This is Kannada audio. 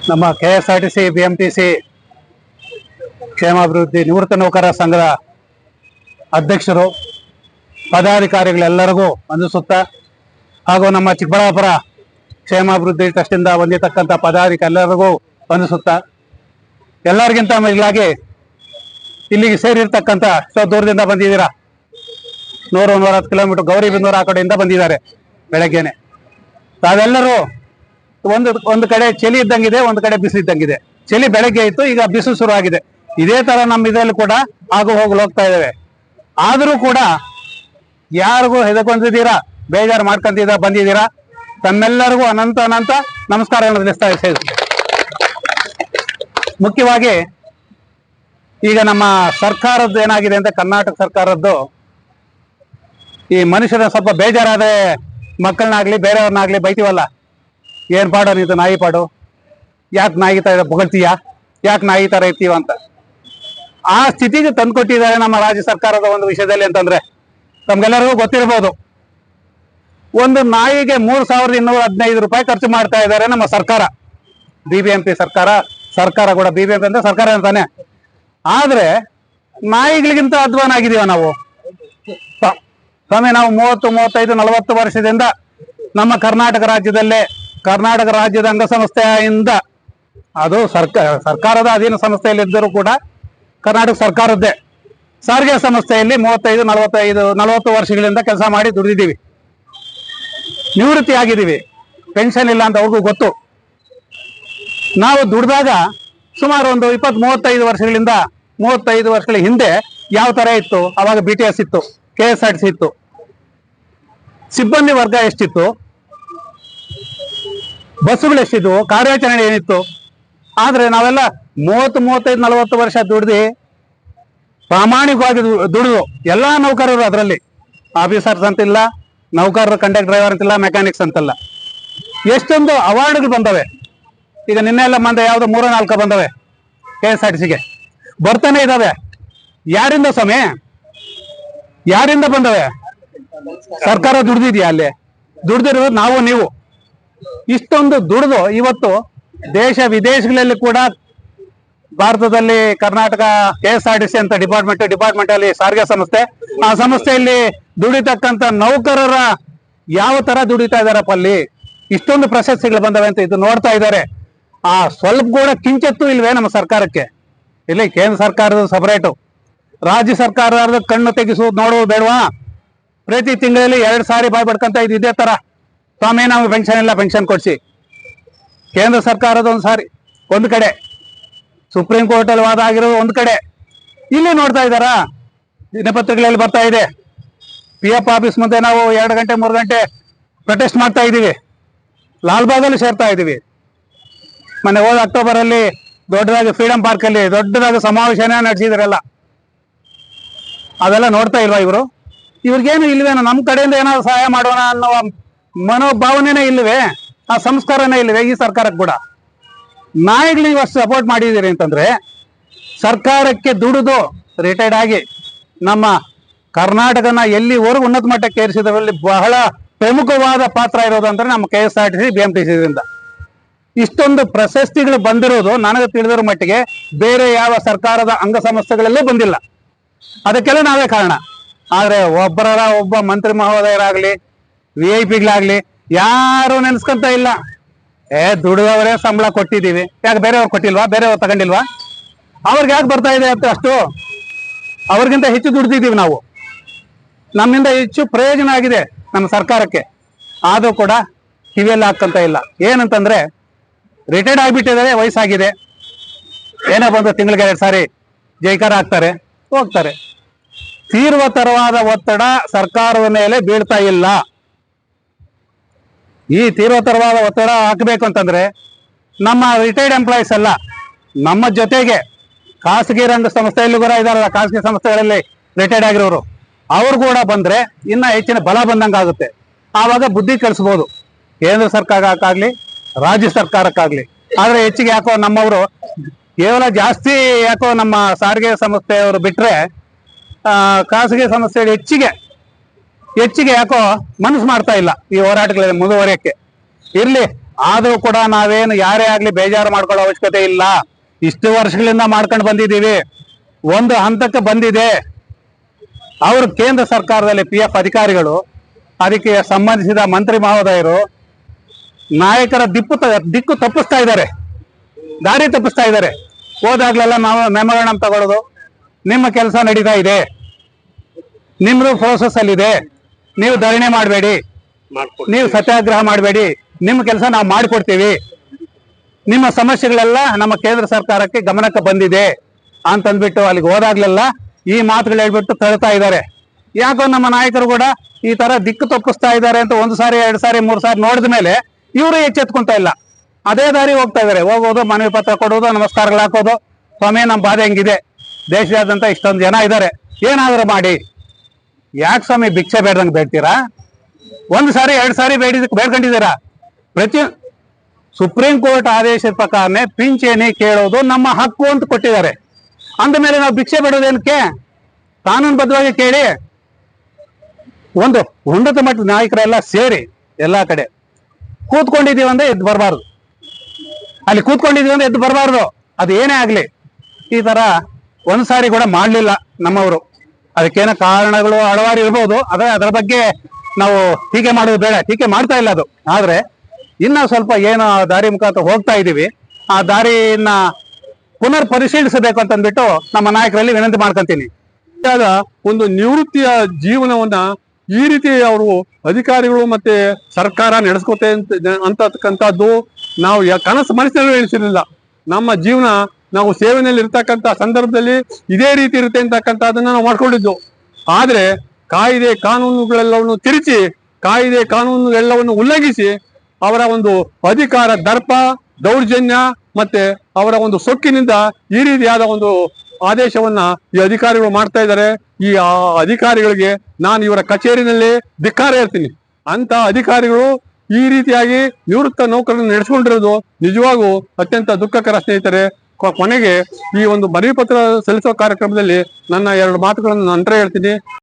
ನಮ್ಮ KSRTC BMTC ಕ್ಷೇಮಾಭಿವೃದ್ಧಿ ನಿವೃತ್ತ ನೌಕರರ ಸಂಘದ ಅಧ್ಯಕ್ಷರು ಪದಾಧಿಕಾರಿಗಳೆಲ್ಲರಿಗೂ ವಂದಿಸುತ್ತಾ ಹಾಗೂ ನಮ್ಮ ಚಿಕ್ಕಬಳ್ಳಾಪುರ ಕ್ಷೇಮಾಭಿವೃದ್ಧಿ ಟ್ರಸ್ಟಿಂದ ಬಂದಿರತಕ್ಕಂಥ ಪದಾಧಿಕಾರಿಗಳೆಲ್ಲರಿಗೂ ವಂದಿಸುತ್ತಾ ಎಲ್ಲರಿಗಿಂತ ಮೇಲಾಗಿ ಇಲ್ಲಿಗೆ ಸೇರಿರ್ತಕ್ಕಂಥ ಎಷ್ಟೋ ದೂರದಿಂದ ಬಂದಿದ್ದೀರಾ, 100-110 ಕಿಲೋಮೀಟರ್ ಗೌರಿಬಿದನೂರು ಆ ಕಡೆಯಿಂದ ಬಂದಿದ್ದಾರೆ ಬೆಳಗ್ಗೆನೆ. ತಾವೆಲ್ಲರೂ ಒಂದು ಕಡೆ ಚಳಿ ಇದ್ದಂಗಿದೆ, ಒಂದು ಕಡೆ ಬಿಸಿಲು ಇದ್ದಂಗಿದೆ. ಚಳಿ ಬೆಳಗ್ಗೆ ಇತ್ತು, ಈಗ ಬಿಸಿಲು ಶುರು ಆಗಿದೆ. ಇದೇ ತರ ನಮ್ಮ ಇದರಲ್ಲಿ ಕೂಡ ಹೋಗಲು ಹೋಗ್ತಾ ಇದ್ದೇವೆ. ಆದರೂ ಕೂಡ ಯಾರಿಗೂ ಹೆದರ್ಕೊಂಡಿದ್ದೀರಾ, ಬೇಜಾರು ಮಾಡ್ಕೊಂತಿದ್ದೀರಾ ಬಂದಿದ್ದೀರಾ, ತಮ್ಮೆಲ್ಲರಿಗೂ ಅನಂತ ಅನಂತ ನಮಸ್ಕಾರಗಳನ್ನು ತಿಳಿಸ್ತಾ ಇದ್ದೇವೆ. ಮುಖ್ಯವಾಗಿ ಈಗ ನಮ್ಮ ಸರ್ಕಾರದ್ದು ಏನಾಗಿದೆ ಅಂತ, ಕರ್ನಾಟಕ ಸರ್ಕಾರದ್ದು ಈ ಮನುಷ್ಯರ ಸ್ವಲ್ಪ ಬೇಜಾರಾದ್ರೆ ಮಕ್ಕಳನ್ನಾಗ್ಲಿ ಬೇರೆಯವ್ರನ್ನಾಗ್ಲಿ ಬೈತೀವಲ್ಲ, ಏನ್ ಪಾಡೋ ನೀನು ನಾಯಿ ಪಾಡು, ಯಾಕೆ ನಾಯಿ ತರ ಬೊಗಳ್ತೀಯ, ಯಾಕೆ ನಾಯಿ ತರ ಇರ್ತೀವ ಅಂತ ಆ ಸ್ಥಿತಿಗೆ ತಂದ್ಕೊಟ್ಟಿದ್ದಾರೆ ನಮ್ಮ ರಾಜ್ಯ ಸರ್ಕಾರದ ಒಂದು ವಿಷಯದಲ್ಲಿ. ಅಂತಂದ್ರೆ ತಮ್ಗೆಲ್ಲರಿಗೂ ಗೊತ್ತಿರ್ಬೋದು, ಒಂದು ನಾಯಿಗೆ 3,215 ರೂಪಾಯಿ ಖರ್ಚು ಮಾಡ್ತಾ ಇದ್ದಾರೆ ನಮ್ಮ ಸರ್ಕಾರ, BBMP ಸರ್ಕಾರ ಕೂಡ. BBMP ಅಂದ್ರೆ ಸರ್ಕಾರ ಅಂತಾನೆ. ಆದ್ರೆ ನಾಯಿಗಳಿಗಿಂತ ಅಧ್ವಾನ ಆಗಿದೀವ ನಾವು. ಸ್ವಾಮಿ, ನಾವು 30-35-40 ವರ್ಷದಿಂದ ನಮ್ಮ ಕರ್ನಾಟಕ ರಾಜ್ಯದಲ್ಲೇ, ಕರ್ನಾಟಕ ರಾಜ್ಯದ ಅಂಗಸಂಸ್ಥೆಯಿಂದ, ಅದು ಸರ್ಕಾರದ ಅಧೀನ ಸಂಸ್ಥೆಯಲ್ಲಿದ್ದರೂ ಕೂಡ ಕರ್ನಾಟಕ ಸರ್ಕಾರದ್ದೇ ಸಾರಿಗೆ ಸಂಸ್ಥೆಯಲ್ಲಿ 35-40 ವರ್ಷಗಳಿಂದ ಕೆಲಸ ಮಾಡಿ ದುಡಿದಿದ್ದೀವಿ. ನಿವೃತ್ತಿ ಆಗಿದ್ದೀವಿ, ಪೆನ್ಷನ್ ಇಲ್ಲ ಅಂತ ಅವ್ರಿಗೂ ಗೊತ್ತು. ನಾವು ದುಡಿದಾಗ ಸುಮಾರು ಒಂದು 20-35 ವರ್ಷಗಳಿಂದ 35 ವರ್ಷಗಳ ಹಿಂದೆ ಯಾವ ತರ ಇತ್ತು, ಅವಾಗ BTS ಇತ್ತು, KSRTC ಇತ್ತು, ಸಿಬ್ಬಂದಿ ವರ್ಗ ಎಷ್ಟಿತ್ತು, ಬಸ್ಸುಗಳು ಎಷ್ಟಿದ್ವು, ಕಾರ್ಯಾಚರಣೆ ಏನಿತ್ತು. ಆದ್ರೆ ನಾವೆಲ್ಲ 30-35-40 ವರ್ಷ ದುಡ್ದು ಪ್ರಾಮಾಣಿಕವಾಗಿ ದುಡಿದು ಎಲ್ಲಾ ನೌಕರರು, ಅದರಲ್ಲಿ ಆಫೀಸರ್ಸ್ ಅಂತಿಲ್ಲ, ನೌಕರರು ಕಂಡಕ್ಟರ್ ಡ್ರೈವರ್ ಅಂತಿಲ್ಲ, ಮೆಕ್ಯಾನಿಕ್ಸ್ ಅಂತಲ್ಲ, ಎಷ್ಟೊಂದು ಅವಾರ್ಡ್ಗಳು ಬಂದವೆ. ಈಗ ನಿನ್ನೆಲ್ಲ ಮಂದ ಯಾವ್ದೋ 3-4 ಬಂದವೆ KSRTCಗೆ, ಬರ್ತಾನೆ ಇದಾವೆ. ಯಾರಿಂದ ಸ್ವಾಮಿ, ಯಾರಿಂದ ಬಂದವೆ? ಸರ್ಕಾರ ದುಡ್ದಿದ್ಯಾ? ಅಲ್ಲಿ ದುಡ್ದಿರೋದು ನಾವು ನೀವು. ಇಷ್ಟೊಂದು ದುಡಿದು ಇವತ್ತು ದೇಶ ವಿದೇಶಗಳಲ್ಲಿ ಕೂಡ, ಭಾರತದಲ್ಲಿ ಕರ್ನಾಟಕ KSRTC ಅಂತ ಡಿಪಾರ್ಟ್ಮೆಂಟ್ ಅಲ್ಲಿ ಸಾರಿಗೆ ಸಂಸ್ಥೆ, ಆ ಸಂಸ್ಥೆಯಲ್ಲಿ ದುಡಿತಕ್ಕಂಥ ನೌಕರರ ಯಾವ ತರ ದುಡಿತಾ ಇದಾರಪ್ಪ, ಅಲ್ಲಿ ಇಷ್ಟೊಂದು ಪ್ರಶಸ್ತಿಗಳು ಬಂದವೆ ಅಂತ ಇದು ನೋಡ್ತಾ ಇದ್ದಾರೆ. ಆ ಸ್ವಲ್ಪ ಕೂಡ ಕಿಂಚತ್ತೂ ಇಲ್ವೇ ನಮ್ಮ ಸರ್ಕಾರಕ್ಕೆ? ಇಲ್ಲಿ ಕೇಂದ್ರ ಸರ್ಕಾರದ ಸಪರೇಟು, ರಾಜ್ಯ ಸರ್ಕಾರದ ಕಣ್ಣು ತೆಗೆಸುವುದು ನೋಡುವುದು ಬೇಡವಾ? ಪ್ರತಿ ತಿಂಗಳಲ್ಲಿ 2 ಸಾರಿ ಬಾಯ್ ಬಡ್ಕಂತ ಇದೇ ತರ, ಸ್ವಾಮಿ ನಮ್ಗೆ ಪೆನ್ಷನ್ ಇಲ್ಲ, ಪೆನ್ಷನ್ ಕೊಡ್ಸಿ. ಕೇಂದ್ರ ಸರ್ಕಾರದ ಒಂದು ಕಡೆ, ಸುಪ್ರೀಂ ಕೋರ್ಟ್ ಅಲ್ಲಿ ವಾದ ಆಗಿರೋದು ಒಂದು ಕಡೆ, ಇಲ್ಲಿ ನೋಡ್ತಾ ಇದ್ದಾರಾ? ದಿನಪತ್ರಿಕೆಗಳಲ್ಲಿ ಬರ್ತಾ ಇದೆ. PF ಆಫೀಸ್ ಮುಂದೆ ನಾವು 2 ಗಂಟೆ 3 ಗಂಟೆ ಪ್ರೊಟೆಸ್ಟ್ ಮಾಡ್ತಾ ಇದ್ದೀವಿ, ಲಾಲ್ಬಾಗಲ್ಲಿ ಸೇರ್ತಾ ಇದ್ದೀವಿ. ಮೊನ್ನೆ ಹೋದ ಅಕ್ಟೋಬರ್ ಅಲ್ಲಿ ದೊಡ್ಡದಾಗಿ ಫ್ರೀಡಂ ಪಾರ್ಕ್ ಅಲ್ಲಿ ದೊಡ್ಡದಾಗಿ ಸಮಾವೇಶನ ನಡೆಸಿದ್ರಲ್ಲ, ಅದೆಲ್ಲ ನೋಡ್ತಾ ಇಲ್ವಾ ಇವರು? ಇವ್ರಿಗೇನು ಇಲ್ವೇನೋ ನಮ್ಮ ಕಡೆಯಿಂದ ಏನಾದ್ರು ಸಹಾಯ ಮಾಡೋಣ ಅನ್ನೋ ಮನೋಭಾವನೆನೇ ಇಲ್ವೇ? ಆ ಸಂಸ್ಕಾರನೇ ಇಲ್ವೇ ಈ ಸರ್ಕಾರಕ್ಕೆ ಕೂಡ? ನಾಯಿಗಳಿಗೆ ಅಷ್ಟು ಸಪೋರ್ಟ್ ಮಾಡಿದ್ದೀರಿ ಅಂತಂದ್ರೆ, ಸರ್ಕಾರಕ್ಕೆ ದುಡಿದು ರಿಟೈರ್ಡ್ ಆಗಿ ನಮ್ಮ ಕರ್ನಾಟಕನ ಎಲ್ಲಿವರೆಗೂ ಉನ್ನತ ಮಟ್ಟಕ್ಕೆ ಏರಿಸಿದ್ರಲ್ಲಿ ಬಹಳ ಪ್ರಮುಖವಾದ ಪಾತ್ರ ಇರೋದು ಅಂದ್ರೆ ನಮ್ಮ KSRTC BMTC ದಿಂದ. ಇಷ್ಟೊಂದು ಪ್ರಶಸ್ತಿಗಳು ಬಂದಿರೋದು ನನಗೆ ತಿಳಿದಿರೋ ಮಟ್ಟಿಗೆ ಬೇರೆ ಯಾವ ಸರ್ಕಾರದ ಅಂಗಸಂಸ್ಥೆಗಳಲ್ಲೂ ಬಂದಿಲ್ಲ. ಅದಕ್ಕೆಲ್ಲ ನಾವೇ ಕಾರಣ. ಆದ್ರೆ ಒಬ್ಬ ಮಂತ್ರಿ ಮಹೋದಯರಾಗ್ಲಿ, VIPಗಳಾಗ್ಲಿ ಯಾರು ನೆನ್ಸ್ಕೊಂತ ಇಲ್ಲ. ದುಡಿದವರೇ ಸಂಬಳ ಕೊಟ್ಟಿದ್ದೀವಿ, ಯಾಕೆ ಬೇರೆಯವ್ರು ಕೊಟ್ಟಿಲ್ವಾ, ಬೇರೆಯವ್ರು ತಗೊಂಡಿಲ್ವಾ? ಅವ್ರಿಗೆ ಯಾಕೆ ಬರ್ತಾ ಇದೆ ಅಂತ ಅಷ್ಟು? ಅವ್ರಿಗಿಂತ ಹೆಚ್ಚು ದುಡ್ದಿದ್ದೀವಿ ನಾವು, ನಮ್ಮಿಂದ ಹೆಚ್ಚು ಪ್ರಯೋಜನ ಆಗಿದೆ ನಮ್ಮ ಸರ್ಕಾರಕ್ಕೆ. ಆದ್ರೂ ಕೂಡ ಕಿವಿಯಲ್ಲಿ ಹಾಕಂತ ಇಲ್ಲ. ಏನಂತಂದ್ರೆ, ರಿಟೈರ್ಡ್ ಆಗಿಬಿಟ್ಟಿದ್ದಾರೆ, ವಯಸ್ಸಾಗಿದೆ, ಏನೋ ಬಂದು ತಿಂಗಳಿಗೆ 2 ಸಾರಿ ಜೈಕಾರ ಹಾಕ್ತಾರೆ, ಹೋಗ್ತಾರೆ. ತೀವ್ರ ತರವಾದ ಒತ್ತಡ ಸರ್ಕಾರದ ಮೇಲೆ ಬೀಳ್ತಾ ಇಲ್ಲ. ಈ ತೀವ್ರತರವಾದ ಒತ್ತಡ ಹಾಕಬೇಕು ಅಂತಂದ್ರೆ ನಮ್ಮ ರಿಟೈರ್ಡ್ ಎಂಪ್ಲಾಯೀಸ್ ಎಲ್ಲ ನಮ್ಮ ಜೊತೆಗೆ ಖಾಸಗಿ ರಂಗ ಸಂಸ್ಥೆಯಲ್ಲೂ ಕೂಡ ಇದಾರಲ್ಲ, ಖಾಸಗಿ ಸಂಸ್ಥೆಗಳಲ್ಲಿ ರಿಟೈರ್ಡ್ ಆಗಿರೋರು, ಅವ್ರು ಕೂಡ ಬಂದ್ರೆ ಇನ್ನ ಹೆಚ್ಚಿನ ಬಲ ಬಂದಂಗಾಗುತ್ತೆ. ಆವಾಗ ಬುದ್ಧಿ ಕಲಿಸ್ಬೋದು ಕೇಂದ್ರ ಸರ್ಕಾರಕ್ಕಾಗ್ಲಿ ರಾಜ್ಯ ಸರ್ಕಾರಕ್ಕಾಗ್ಲಿ. ಆದ್ರೆ ಹೆಚ್ಚಿಗೆ ಯಾಕೋ ನಮ್ಮವರು ಕೇವಲ ಜಾಸ್ತಿ ಯಾಕೋ ನಮ್ಮ ಸಾರಿಗೆ ಸಂಸ್ಥೆಯವರು ಬಿಟ್ರೆ ಖಾಸಗಿ ಸಂಸ್ಥೆಗಳು ಹೆಚ್ಚಿಗೆ ಯಾಕೋ ಮನಸ್ಸು ಮಾಡ್ತಾ ಇಲ್ಲ ಈ ಹೋರಾಟಗಳಲ್ಲಿ ಮುಂದುವರಿಯಕ್ಕೆ. ಇರ್ಲಿ, ಆದ್ರೂ ಕೂಡ ನಾವೇನು ಯಾರೇ ಆಗ್ಲಿ ಬೇಜಾರು ಮಾಡ್ಕೊಳ್ಳೋ ಅವಶ್ಯಕತೆ ಇಲ್ಲ. ಇಷ್ಟು ವರ್ಷಗಳಿಂದ ಮಾಡ್ಕೊಂಡು ಬಂದಿದ್ದೀವಿ. ಒಂದು ಹಂತಕ್ಕೆ ಬಂದಿದೆ. ಅವರು ಕೇಂದ್ರ ಸರ್ಕಾರದಲ್ಲಿ PF ಅಧಿಕಾರಿಗಳು, ಅದಕ್ಕೆ ಸಂಬಂಧಿಸಿದ ಮಂತ್ರಿ ಮಹೋದಯರು ನಾಯಕರ ದಿಕ್ಕು ತಪ್ಪಿಸ್ತಾ ಇದ್ದಾರೆ, ದಾರಿ ತಪ್ಪಿಸ್ತಾ ಇದ್ದಾರೆ. ಹೋದಾಗ್ಲೆಲ್ಲ ನಾವು ಮೆಮೊರಾಂಡಮ್ ತಗೊಳ್ಳೋದು, ನಿಮ್ಮ ಕೆಲಸ ನಡೀತಾ ಇದೆ, ನಿಮ್ದು ಪ್ರೋಸೆಸ್ ಅಲ್ಲಿ ಇದೆ, ನೀವು ಧರಣಿ ಮಾಡಬೇಡಿ, ನೀವು ಸತ್ಯಾಗ್ರಹ ಮಾಡಬೇಡಿ, ನಿಮ್ಮ ಕೆಲಸ ನಾವು ಮಾಡಿಕೊಡ್ತೀವಿ, ನಿಮ್ಮ ಸಮಸ್ಯೆಗಳೆಲ್ಲ ನಮ್ಮ ಕೇಂದ್ರ ಸರ್ಕಾರಕ್ಕೆ ಗಮನಕ್ಕೆ ಬಂದಿದೆ ಅಂತಂದ್ಬಿಟ್ಟು ಅಲ್ಲಿಗೆ ಹೋದಾಗ್ಲೆಲ್ಲ ಈ ಮಾತುಗಳು ಹೇಳ್ಬಿಟ್ಟು ತಳ್ತಾ ಇದ್ದಾರೆ. ಯಾಕೋ ನಮ್ಮ ನಾಯಕರು ಕೂಡ ಈ ತರ ದಿಕ್ಕು ತಪ್ಪಿಸ್ತಾ ಇದ್ದಾರೆ ಅಂತ 1 ಸಾರಿ 2 ಸಾರಿ 3 ಸಾರಿ ನೋಡಿದ ಮೇಲೆ ಇವರು ಎಚ್ಚೆತ್ಕೊಂತ ಇಲ್ಲ, ಅದೇ ದಾರಿ ಹೋಗ್ತಾ ಇದಾರೆ. ಹೋಗೋದು, ಮನವಿ ಪತ್ರ ಕೊಡೋದು, ನಮಸ್ಕಾರಗಳು ಹಾಕೋದು, ಸ್ವಾಮಿ ನಮ್ಮ ಬಾಧೆ ಹೆಂಗಿದೆ, ದೇಶದಾದ್ಯಂತ ಇಷ್ಟೊಂದು ಜನ ಇದ್ದಾರೆ, ಏನಾದರೂ ಮಾಡಿ. ಯಾಕೆ ಸ್ವಾಮಿ ಭಿಕ್ಷೆ ಬೇಡ್ದಂಗೆ ಬೇಡ್ತೀರಾ? 1 ಸಾರಿ 2 ಸಾರಿ ಬೇಡ್ಕೊಂಡಿದ್ದೀರಾ? ಸುಪ್ರೀಂ ಕೋರ್ಟ್ ಆದೇಶದ ಪ್ರಕಾರನೇ ಪಿಂಚಣಿ ಕೇಳೋದು ನಮ್ಮ ಹಕ್ಕು ಅಂತ ಕೊಟ್ಟಿದ್ದಾರೆ. ಅಂದ ಮೇಲೆ ನಾವು ಭಿಕ್ಷೆ ಬೇಡೋದೇನಕ್ಕೆ? ಕಾನೂನುಬದ್ಧವಾಗಿ ಕೇಳಿ. ಒಂದು ಉನ್ನತ ಮಟ್ಟದ ನಾಯಕರೆಲ್ಲ ಸೇರಿ ಎಲ್ಲಾ ಕಡೆ ಕೂತ್ಕೊಂಡಿದೀವಿ ಅಂದ್ರೆ ಎದ್ದು ಬರಬಾರ್ದು, ಅಲ್ಲಿ ಕೂತ್ಕೊಂಡಿದೀವಿ ಅಂದ್ರೆ ಎದ್ದು ಬರಬಾರ್ದು. ಅದು ಏನೇ ಆಗ್ಲಿ, ಈ ತರ 1 ಸಾರಿ ಕೂಡ ಮಾಡ್ಲಿಲ್ಲ ನಮ್ಮವರು. ಅದಕ್ಕೇನೋ ಕಾರಣಗಳು ಹಲವಾರು ಇರ್ಬೋದು. ಅದರ ಬಗ್ಗೆ ನಾವು ಟೀಕೆ ಮಾಡೋದು ಬೇಡ, ಟೀಕೆ ಮಾಡ್ತಾ ಇಲ್ಲ ಅದು. ಆದ್ರೆ ಇನ್ನ ಸ್ವಲ್ಪ ಏನು ದಾರಿ ಮುಖಾಂತರ ಹೋಗ್ತಾ ಇದೀವಿ, ಆ ದಾರಿಯನ್ನ ಪುನರ್ ಪರಿಶೀಲಿಸಬೇಕು ಅಂತ ಅಂದ್ಬಿಟ್ಟು ನಮ್ಮ ನಾಯಕರಲ್ಲಿ ವಿನಂತಿ ಮಾಡ್ಕೊಂತೀನಿ. ಒಂದು ನಿವೃತ್ತಿಯ ಜೀವನವನ್ನ ಈ ರೀತಿ ಅವರು ಅಧಿಕಾರಿಗಳು ಮತ್ತೆ ಸರ್ಕಾರ ನಡೆಸ್ಕೋತೆ ಅಂತಕ್ಕಂಥದ್ದು ನಾವು ಕನಸು ಮನಸ್ಸಿನಲ್ಲೂ ಎಣಿಸಿರಲಿಲ್ಲ. ನಮ್ಮ ಜೀವನ ನಾವು ಸೇವೆಯಲ್ಲಿ ಇರ್ತಕ್ಕಂಥ ಸಂದರ್ಭದಲ್ಲಿ ಇದೇ ರೀತಿ ಇರುತ್ತೆ ಅಂತಕ್ಕಂಥದ್ದನ್ನ ನಾವು ಮಾಡ್ಕೊಂಡಿದ್ದು. ಆದ್ರೆ ಕಾಯ್ದೆ ಕಾನೂನುಗಳೆಲ್ಲವನ್ನು ತಿರುಚಿ, ಕಾಯ್ದೆ ಕಾನೂನುಗಳೆಲ್ಲವನ್ನು ಉಲ್ಲಂಘಿಸಿ ಅವರ ಒಂದು ಅಧಿಕಾರ ದರ್ಪ, ದೌರ್ಜನ್ಯ ಮತ್ತೆ ಅವರ ಒಂದು ಸೊಕ್ಕಿನಿಂದ ಈ ರೀತಿಯಾದ ಒಂದು ಆದೇಶವನ್ನ ಈ ಅಧಿಕಾರಿಗಳು ಮಾಡ್ತಾ ಇದ್ದಾರೆ. ಈ ಅಧಿಕಾರಿಗಳಿಗೆ ನಾನು ಇವರ ಕಚೇರಿನಲ್ಲಿ ಧಿಕ್ಕಾರ ಹೇಳ್ತೀನಿ. ಅಂತ ಅಧಿಕಾರಿಗಳು ಈ ರೀತಿಯಾಗಿ ನಿವೃತ್ತ ನೌಕರರನ್ನು ನಡೆಸ್ಕೊಂಡಿರೋದು ನಿಜವಾಗೂ ಅತ್ಯಂತ ದುಃಖಕರ ಸ್ನೇಹಿತರೆ. ಕೊನೆಗೆ ಈ ಒಂದು ಮನವಿ ಪತ್ರ ಸಲ್ಲಿಸುವ ಕಾರ್ಯಕ್ರಮದಲ್ಲಿ ನನ್ನ 2 ಮಾತುಗಳನ್ನು ನಂತರ ಹೇಳ್ತೀನಿ.